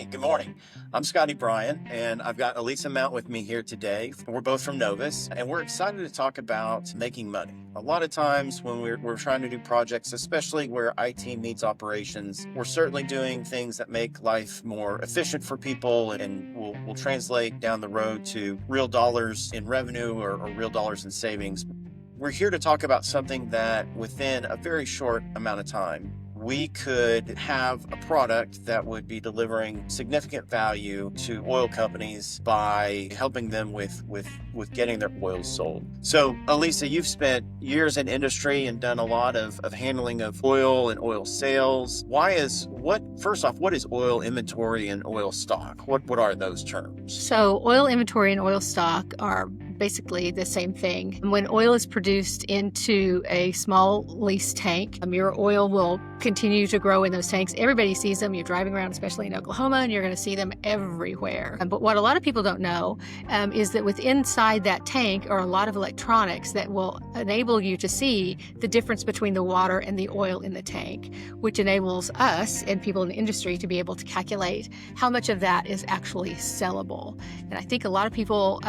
Hey, good morning. I'm Scottie Bryan, and I've got Elisa with me here today. We're both from Novus, and we're excited to talk about making money. A lot of times when we're trying to do projects, especially where IT meets operations, we're certainly doing things that make life more efficient for people and will translate down the road to real dollars in revenue or real dollars in savings. We're here to talk about something that within a very short amount of time, we could have a product that would be delivering significant value to oil companies by helping them with getting their oil sold. So, Elisa, you've spent years in industry and done a lot of handling of oil and oil sales. First off, what is oil inventory and oil stock? What are those terms? So oil inventory and oil stock are basically the same thing. When oil is produced into a small lease tank, your oil will continue to grow in those tanks. Everybody sees them. You're driving around, especially in Oklahoma, and you're going to see them everywhere. But what a lot of people don't know is that inside that tank are a lot of electronics that will enable you to see the difference between the water and the oil in the tank, which enables us and people in the industry to be able to calculate how much of that is actually sellable. And I think a lot of people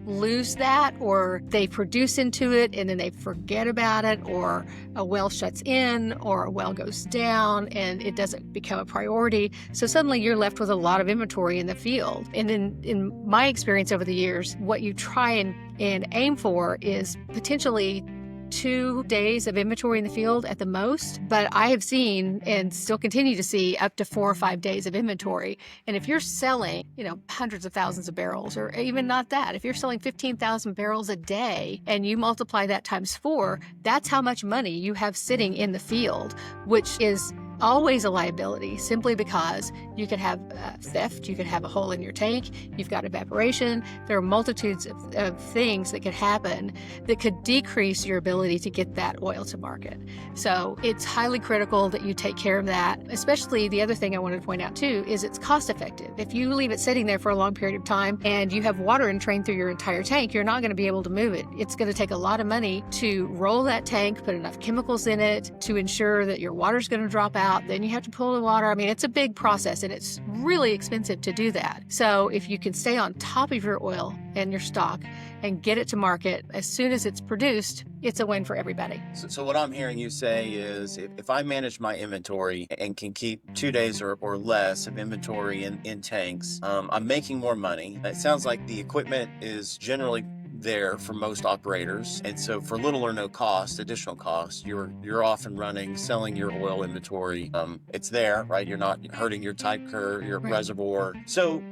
lose that, or they produce into it and then they forget about it, or a well shuts in or a well goes down and it doesn't become a priority. So suddenly you're left with a lot of inventory in the field. And in my experience over the years, what you try and aim for is potentially 2 days of inventory in the field at the most, but I have seen and still continue to see up to 4 or 5 days of inventory. And if you're selling, hundreds of thousands of barrels, or even not that, if you're selling 15,000 barrels a day and you multiply that times 4, that's how much money you have sitting in the field, which is always a liability, simply because you could have theft, you could have a hole in your tank, you've got evaporation. There are multitudes of things that could happen that could decrease your ability to get that oil to market. So it's highly critical that you take care of that. Especially, the other thing I wanted to point out too is it's cost effective. If you leave it sitting there for a long period of time and you have water entrained through your entire tank, you're not going to be able to move it. It's going to take a lot of money to roll that tank, put enough chemicals in it to ensure that your water's going to drop out. Then you have to pull the water. I mean, it's a big process and it's really expensive to do that. So if you can stay on top of your oil and your stock and get it to market as soon as it's produced, it's a win for everybody. So what I'm hearing you say is if I manage my inventory and can keep 2 days or less of inventory in tanks, I'm making more money. It sounds like the equipment is generally there for most operators, and so for little or no cost, additional cost, you're off and running, selling your oil inventory. It's there, right? You're not hurting your type curve, your Right. reservoir. So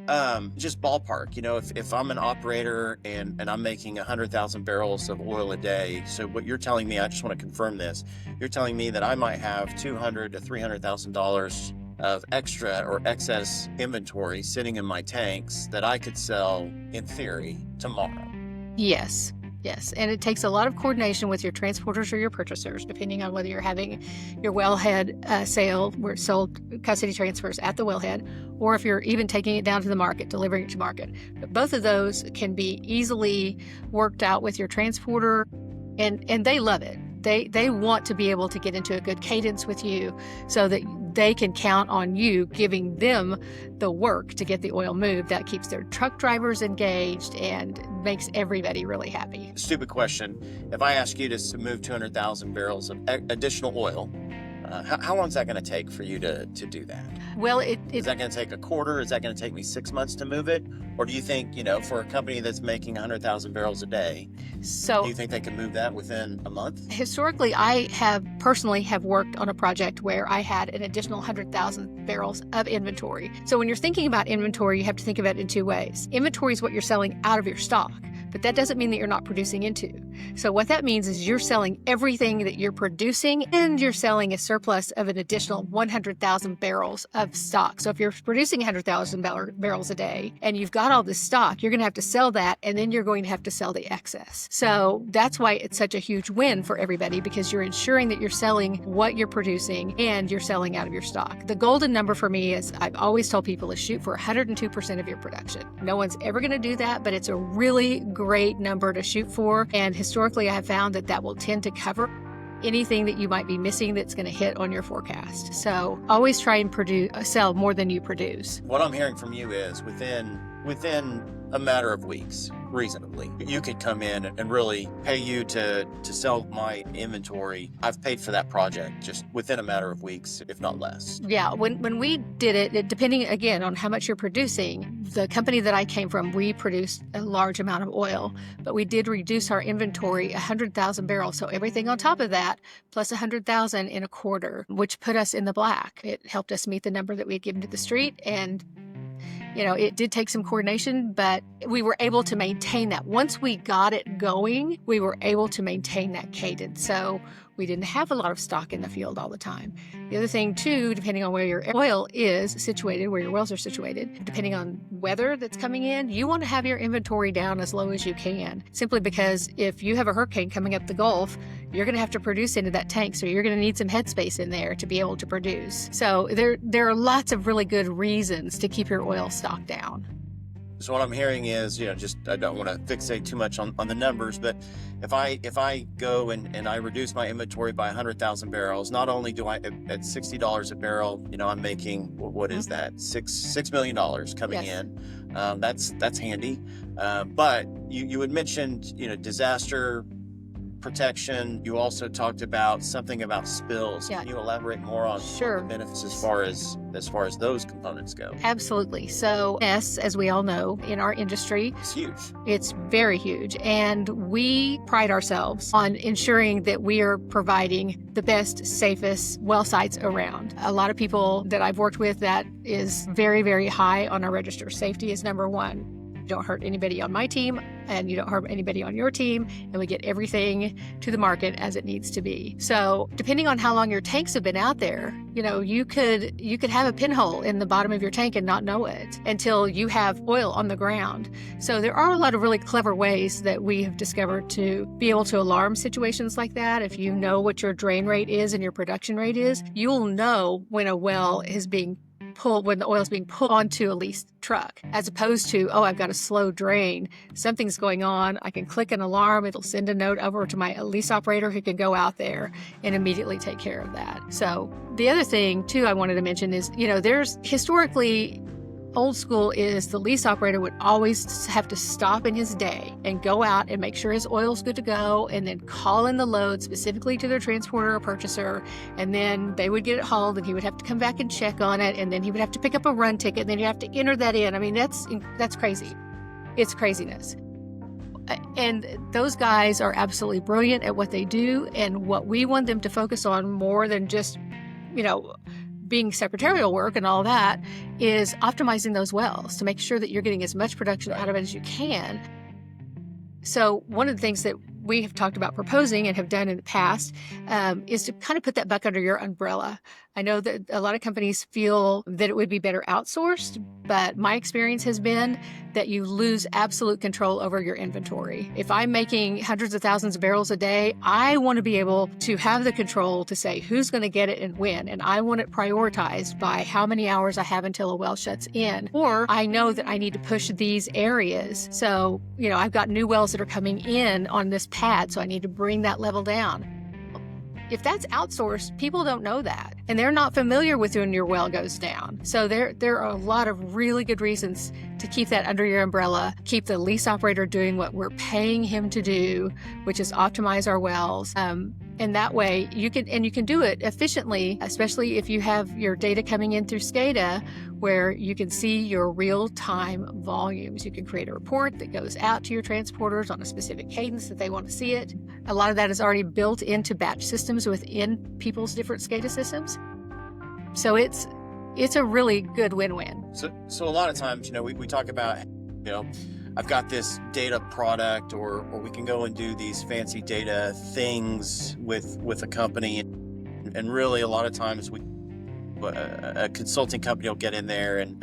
just ballpark, if I'm an operator and I'm making 100,000 barrels of oil a day, so what you're telling me, I just want to confirm this, you're telling me that I might have $200,000 to $300,000 of extra or excess inventory sitting in my tanks that I could sell in theory tomorrow. Yes. And it takes a lot of coordination with your transporters or your purchasers, depending on whether you're having your wellhead sale where it's sold custody transfers at the wellhead, or if you're even taking it down to the market, delivering it to market. But both of those can be easily worked out with your transporter, and they love it. They want to be able to get into a good cadence with you so that they can count on you giving them the work to get the oil moved. That keeps their truck drivers engaged and makes everybody really happy. Stupid question. If I ask you to move 200,000 barrels of additional oil, how long is that going to take for you to do that? Well, is that going to take a quarter? Is that going to take me 6 months to move it? Or do you think, for a company that's making 100,000 barrels a day, do you think they can move that within a month? Historically, I have personally worked on a project where I had an additional 100,000 barrels of inventory. So when you're thinking about inventory, you have to think about it in two ways. Inventory is what you're selling out of your stock, but that doesn't mean that you're not producing into. So what that means is you're selling everything that you're producing, and you're selling a surplus of an additional 100,000 barrels of stock. So if you're producing 100,000 barrels a day and you've got all this stock, you're going to have to sell that, and then you're going to have to sell the excess. So that's why it's such a huge win for everybody, because you're ensuring that you're selling what you're producing and you're selling out of your stock. The golden number for me, is I've always told people, is shoot for 102% of your production. No one's ever going to do that, but it's a really great number to shoot for. And historically, I have found that will tend to cover anything that you might be missing that's going to hit on your forecast. So always try and sell more than you produce. What I'm hearing from you is within a matter of weeks, reasonably, you could come in and really pay you to sell my inventory. I've paid for that project just within a matter of weeks, if not less. Yeah, when we did it, depending again on how much you're producing, the company that I came from, we produced a large amount of oil, but we did reduce our inventory 100,000 barrels. So everything on top of that, plus 100,000 in a quarter, which put us in the black. It helped us meet the number that we had given to the street, and it did take some coordination, but we were able to maintain that. Once we got it going, we were able to maintain that cadence. So we didn't have a lot of stock in the field all the time. The other thing too, depending on where your oil is situated, where your wells are situated, depending on weather that's coming in, you want to have your inventory down as low as you can. Simply because if you have a hurricane coming up the Gulf, you're going to have to produce into that tank. So you're going to need some headspace in there to be able to produce. So there are lots of really good reasons to keep your oil stock down. So what I'm hearing is, I don't want to fixate too much on the numbers, but if I go and I reduce my inventory by 100,000 barrels, not only do I at $60 a barrel, I'm making, what is that? $6 million coming in. That's handy. But you had mentioned, disaster protection. You also talked about something about spills. Yeah. Can you elaborate more on Sure. the benefits as far as those components go? Absolutely. So as we all know, in our industry, It's huge. It's very huge. And we pride ourselves on ensuring that we are providing the best, safest well sites around. A lot of people that I've worked with, that is very, very high on our register. Safety is number one. You don't hurt anybody on my team, and you don't hurt anybody on your team, and we get everything to the market as it needs to be. So depending on how long your tanks have been out there, you could have a pinhole in the bottom of your tank and not know it until you have oil on the ground. So there are a lot of really clever ways that we have discovered to be able to alarm situations like that. If you know what your drain rate is and your production rate is, you'll know when a well is being pulled, when the oil is being pulled onto a leased truck, as opposed to, I've got a slow drain, something's going on, I can click an alarm, it'll send a note over to my lease operator who can go out there and immediately take care of that. So the other thing too I wanted to mention is, there's historically, old school is the lease operator would always have to stop in his day and go out and make sure his oil's good to go, and then call in the load specifically to their transporter or purchaser, and then they would get it hauled, and he would have to come back and check on it, and then he would have to pick up a run ticket, and then you have to enter that in. I mean, that's crazy. It's craziness. And those guys are absolutely brilliant at what they do, and what we want them to focus on more than just, being secretarial work and all that, is optimizing those wells to make sure that you're getting as much production out of it as you can. So one of the things that we have talked about proposing and have done in the past is to kind of put that back under your umbrella. I know that a lot of companies feel that it would be better outsourced, but my experience has been that you lose absolute control over your inventory. If I'm making hundreds of thousands of barrels a day, I want to be able to have the control to say who's going to get it and when, and I want it prioritized by how many hours I have until a well shuts in. Or I know that I need to push these areas. So, I've got new wells that are coming in on this pad, so I need to bring that level down. If that's outsourced, people don't know that, and they're not familiar with when your well goes down. So there are a lot of really good reasons to keep that under your umbrella, keep the lease operator doing what we're paying him to do, which is optimize our wells. And that way you can do it efficiently, especially if you have your data coming in through SCADA, where you can see your real-time volumes. You can create a report that goes out to your transporters on a specific cadence that they want to see it. A lot of that is already built into batch systems within people's different SCADA systems. So it's a really good win-win. So a lot of times, we talk about, I've got this data product, or we can go and do these fancy data things with a company, and really a lot of times a consulting company will get in there and,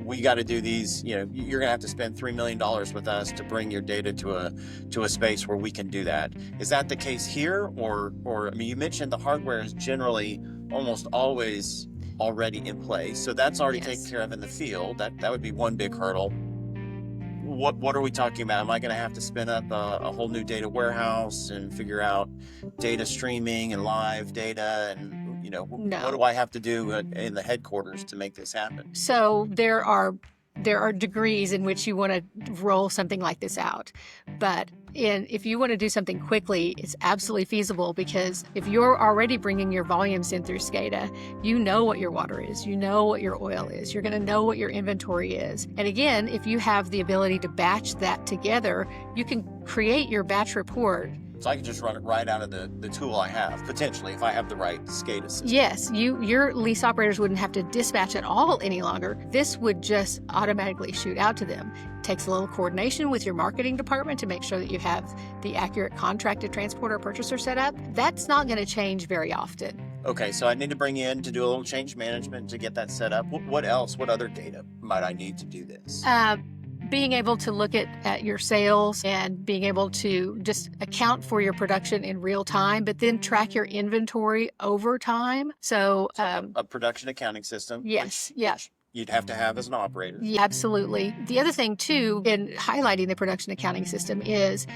we got to do these, you're going to have to spend $3 million with us to bring your data to a space where we can do that. Is that the case here? Or you mentioned the hardware is generally almost always already in place. So that's already taken care of in the field. That would be one big hurdle. what are we talking about? Am I going to have to spin up a whole new data warehouse and figure out data streaming and live data? And, No. what do I have to do in the headquarters to make this happen? So there are degrees in which you want to roll something like this out. But if you want to do something quickly, it's absolutely feasible, because if you're already bringing your volumes in through SCADA, you know what your water is, you know what your oil is, you're going to know what your inventory is. And again, if you have the ability to batch that together, you can create your batch report. So I can just run it right out of the tool I have, potentially, if I have the right SCADA system. Yes, your lease operators wouldn't have to dispatch at all any longer. This would just automatically shoot out to them. It takes a little coordination with your marketing department to make sure that you have the accurate contracted transporter purchaser set up. That's not going to change very often. Okay, so I need to bring in to do a little change management to get that set up. What else? What other data might I need to do this? Being able to look at your sales and being able to just account for your production in real time, but then track your inventory over time. So a production accounting system. Yes, which you'd have to have as an operator. Yeah, absolutely. The other thing too, in highlighting the production accounting system, is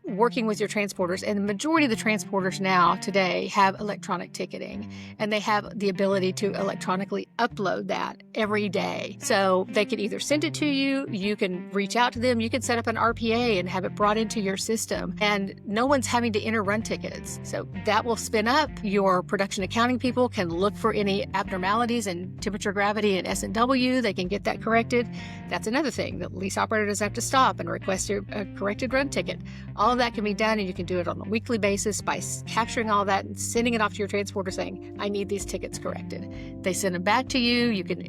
working with your transporters. And the majority of the transporters now today have electronic ticketing, and they have the ability to electronically upload that every day. So they can either send it to you, you can reach out to them, you can set up an RPA and have it brought into your system, and no one's having to enter run tickets. So that will spin up. Your production accounting people can look for any abnormalities in temperature, gravity, and S&W. They can get that corrected. That's another thing. The lease operator doesn't have to stop and request a corrected run ticket. All of that can be done, and you can do it on a weekly basis by capturing all that and sending it off to your transporter saying, I need these tickets corrected. They send them back to you. You can,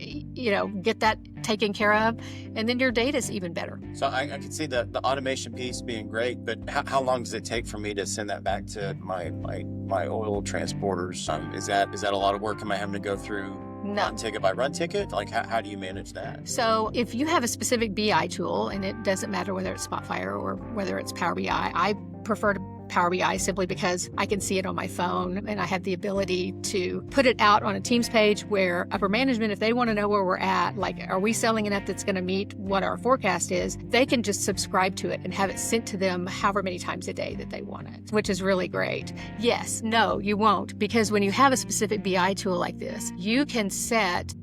get that taken care of, and then your data's even better. So I can see the automation piece being great, but how long does it take for me to send that back to my oil transporters? Is that a lot of work? Am I having to go through run ticket by run ticket? Like, how do you manage that? So if you have a specific BI tool, and it doesn't matter whether it's Spotfire or whether it's Power BI, I prefer Power BI simply because I can see it on my phone, and I have the ability to put it out on a Teams page where upper management, if they want to know where we're at, like, are we selling enough that's going to meet what our forecast is, they can just subscribe to it and have it sent to them however many times a day that they want it, which is really great. Yes, no, you won't, because when you have a specific BI tool like this, you can set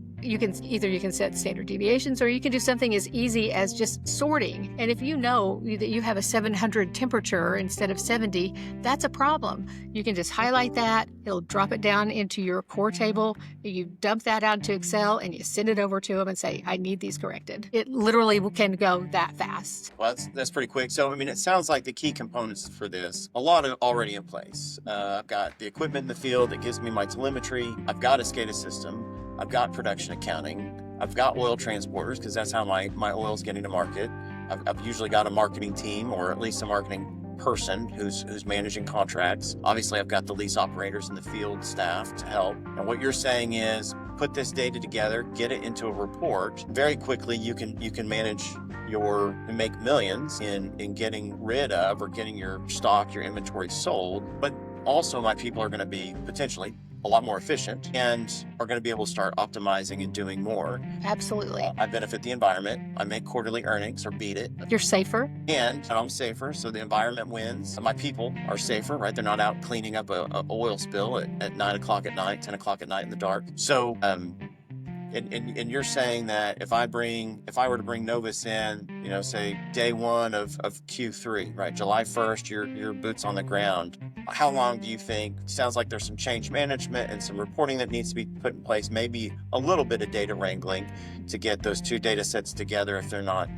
standard deviations, or you can do something as easy as just sorting. And if you know that you have a 700 temperature instead of 70, that's a problem. You can just highlight that. It'll drop it down into your core table. You dump that out into Excel and you send it over to them and say, I need these corrected. It literally can go that fast. Well, that's pretty quick. So, it sounds like the key components for this, a lot are already in place. I've got the equipment in the field that gives me my telemetry. I've got a SCADA system. I've got production accounting. I've got oil transporters, because that's how my oil is getting to market. I've usually got a marketing team, or at least a marketing person who's managing contracts. Obviously, I've got the lease operators and the field staff to help. And what you're saying is, put this data together, get it into a report. Very quickly, you can manage and make millions in getting rid of or getting your stock, your inventory sold. But also, my people are going to be potentially a lot more efficient and are going to be able to start optimizing and doing more. Absolutely. I benefit the environment. I make quarterly earnings or beat it. You're safer. And I'm safer, so the environment wins. My people are safer, right? They're not out cleaning up a oil spill at 9 o'clock at night, 10 o'clock at night in the dark. So, and you're saying that if I were to bring Novus in, say day one of Q3, right? July 1st, your boots on the ground. How long do you think? Sounds like there's some change management and some reporting that needs to be put in place, maybe a little bit of data wrangling to get those two data sets together if they're not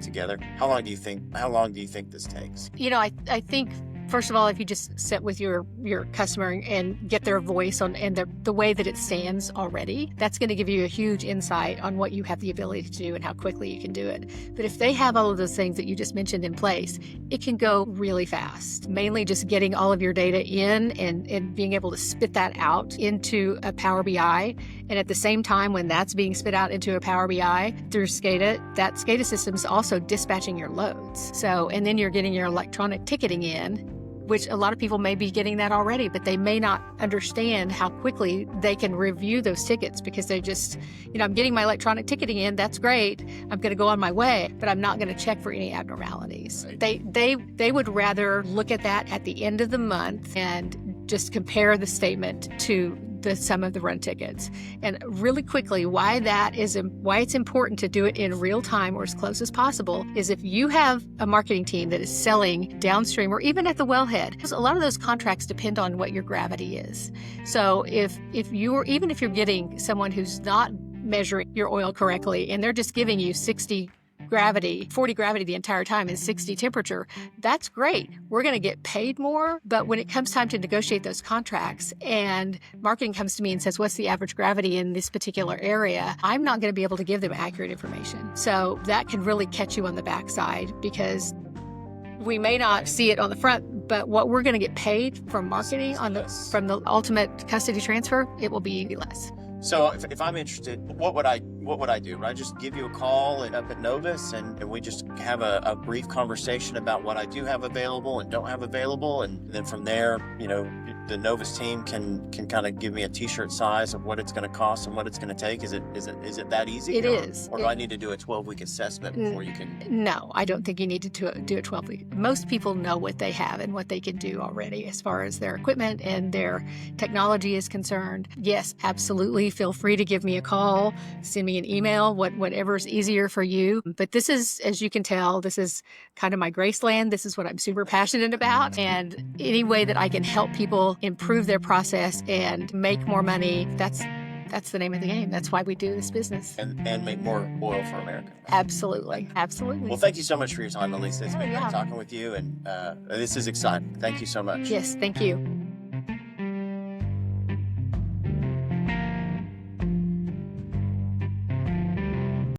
together. How long do you think this takes? I think, first of all, if you just sit with your customer and get their voice and the way that it stands already, that's going to give you a huge insight on what you have the ability to do and how quickly you can do it. But if they have all of those things that you just mentioned in place, it can go really fast. Mainly just getting all of your data in and being able to spit that out into a Power BI. And at the same time, when that's being spit out into a Power BI through SCADA, that SCADA system is also dispatching your loads. So, and then you're getting your electronic ticketing in which a lot of people may be getting that already, but they may not understand how quickly they can review those tickets because they just, I'm getting my electronic ticketing in. That's great. I'm going to go on my way, but I'm not going to check for any abnormalities. Right. They would rather look at that at the end of the month and just compare the statement to the sum of the run tickets. And really quickly, why it's important to do it in real time or as close as possible is if you have a marketing team that is selling downstream or even at the wellhead, because a lot of those contracts depend on what your gravity is. So if you're getting someone who's not measuring your oil correctly and they're just giving you 40 gravity the entire time and 60 temperature, that's great. We're going to get paid more. But when it comes time to negotiate those contracts and marketing comes to me and says, what's the average gravity in this particular area? I'm not going to be able to give them accurate information. So that can really catch you on the backside because we may not see it on the front, but what we're going to get paid from marketing from the ultimate custody transfer, it will be less. So if I'm interested, what would I do? Would I just give you a call up at Novus and we just have a brief conversation about what I do have available and don't have available, and then from there, the Novus team can kind of give me a t-shirt size of what it's going to cost and what it's going to take? Is it that easy? It is. Or do I need to do a 12-week assessment before you can? No, I don't think you need to do a 12-week. Most people know what they have and what they can do already as far as their equipment and their technology is concerned. Yes, absolutely. Feel free to give me a call, send me an email, whatever's easier for you. But this is, as you can tell, this is kind of my Graceland. This is what I'm super passionate about. And any way that I can help people improve their process and make more money, that's the name of the game. That's why we do this business. And make more oil for America. Absolutely. Absolutely. Well, thank you so much for your time, Elisa. It's been Yeah. great talking with you, and this is exciting. Thank you so much. Yes, thank you.